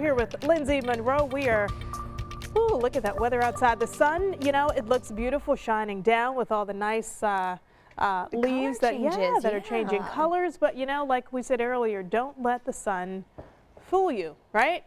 Here with Lindsay Monroe, we are, ooh, look at that weather outside. The sun, you know, it looks beautiful shining down with all the nice leaves that are changing colors. But you know, like we said earlier, don't let the sun fool you, right?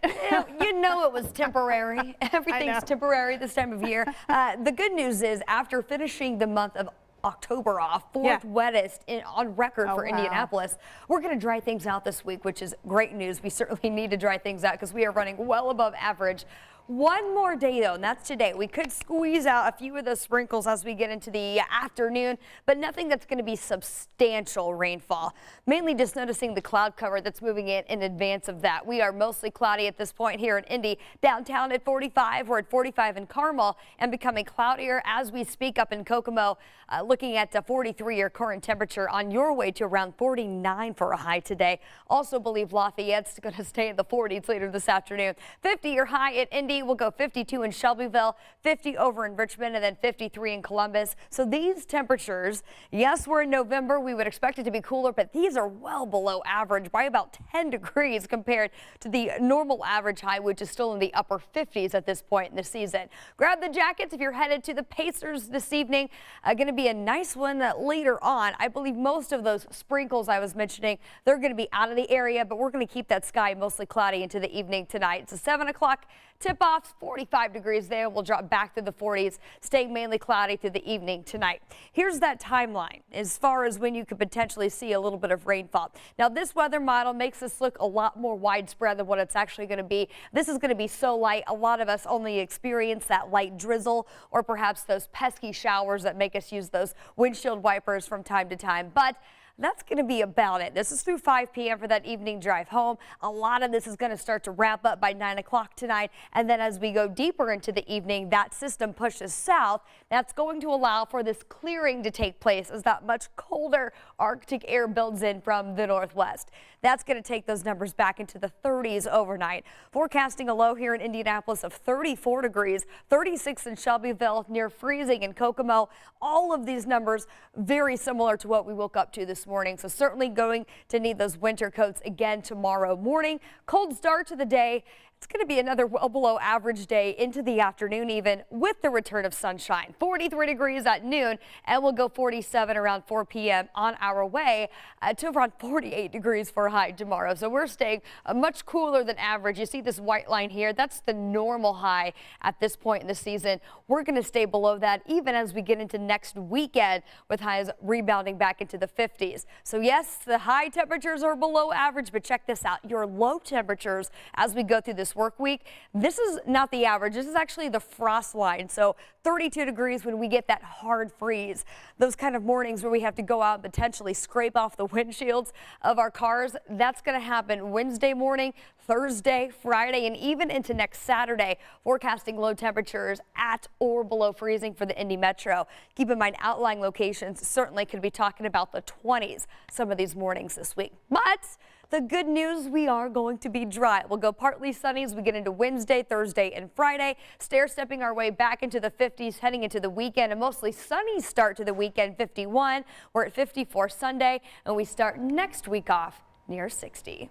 You know it was temporary. Everything's temporary this time of year. The good news is after finishing the month of October off, fourth wettest on record for Indianapolis. We're going to dry things out this week, which is great news. We certainly need to dry things out because we are running well above average. One more day, though, and that's today. We could squeeze out a few of those sprinkles as we get into the afternoon, but nothing that's going to be substantial rainfall. Mainly just noticing the cloud cover that's moving in advance of that. We are mostly cloudy at this point here in Indy. Downtown at 45, we're at 45 in Carmel, and becoming cloudier as we speak up in Kokomo. Looking at 43 your current temperature, on your way to around 49 for a high today. Also believe Lafayette's going to stay in the 40s later this afternoon. 50 your high at Indy. We'll go 52 in Shelbyville, 50 over in Richmond, and then 53 in Columbus. So these temperatures, yes, we're in November. We would expect it to be cooler, but these are well below average by about 10 degrees compared to the normal average high, which is still in the upper 50s at this point in the season. Grab the jackets if you're headed to the Pacers this evening. Going to be a nice one later on. I believe most of those sprinkles I was mentioning, they're going to be out of the area, but we're going to keep that sky mostly cloudy into the evening tonight. It's a 7 o'clock tip-offs, 45 degrees there. We'll drop back to the 40s, staying mainly cloudy through the evening tonight. Here's that timeline as far as when you could potentially see a little bit of rainfall. Now, this weather model makes this look a lot more widespread than what it's actually going to be. This is going to be so light, a lot of us only experience that light drizzle or perhaps those pesky showers that make us use those windshield wipers from time to time. But that's going to be about it. This is through 5 p.m. for that evening drive home. A lot of this is going to start to wrap up by 9 o'clock tonight. And then as we go deeper into the evening, that system pushes south. That's going to allow for this clearing to take place as that much colder Arctic air builds in from the northwest. That's going to take those numbers back into the 30s overnight. Forecasting a low here in Indianapolis of 34 degrees, 36 in Shelbyville, near freezing in Kokomo. All of these numbers very similar to what we woke up to this morning. So certainly going to need those winter coats again tomorrow morning. Cold start to the day. It's going to be another well below average day into the afternoon, even with the return of sunshine. 43 degrees at noon, and we'll go 47 around 4 p.m. on our way to around 48 degrees for a high tomorrow. So we're staying much cooler than average. You see this white line here. That's the normal high at this point in the season. We're going to stay below that even as we get into next weekend with highs rebounding back into the 50s. So yes, the high temperatures are below average, but check this out. Your low temperatures as we go through this work week. This is not the average. This is actually the frost line. So 32 degrees when we get that hard freeze. Those kind of mornings where we have to go out and potentially scrape off the windshields of our cars. That's going to happen Wednesday morning, Thursday, Friday, and even into next Saturday. Forecasting low temperatures at or below freezing for the Indy Metro. Keep in mind outlying locations certainly could be talking about the 20s some of these mornings this week. But the good news, we are going to be dry. We'll go partly sunny as we get into Wednesday, Thursday, and Friday. Stair-stepping our way back into the 50s, heading into the weekend. A mostly sunny start to the weekend, 51. We're at 54 Sunday, and we start next week off near 60.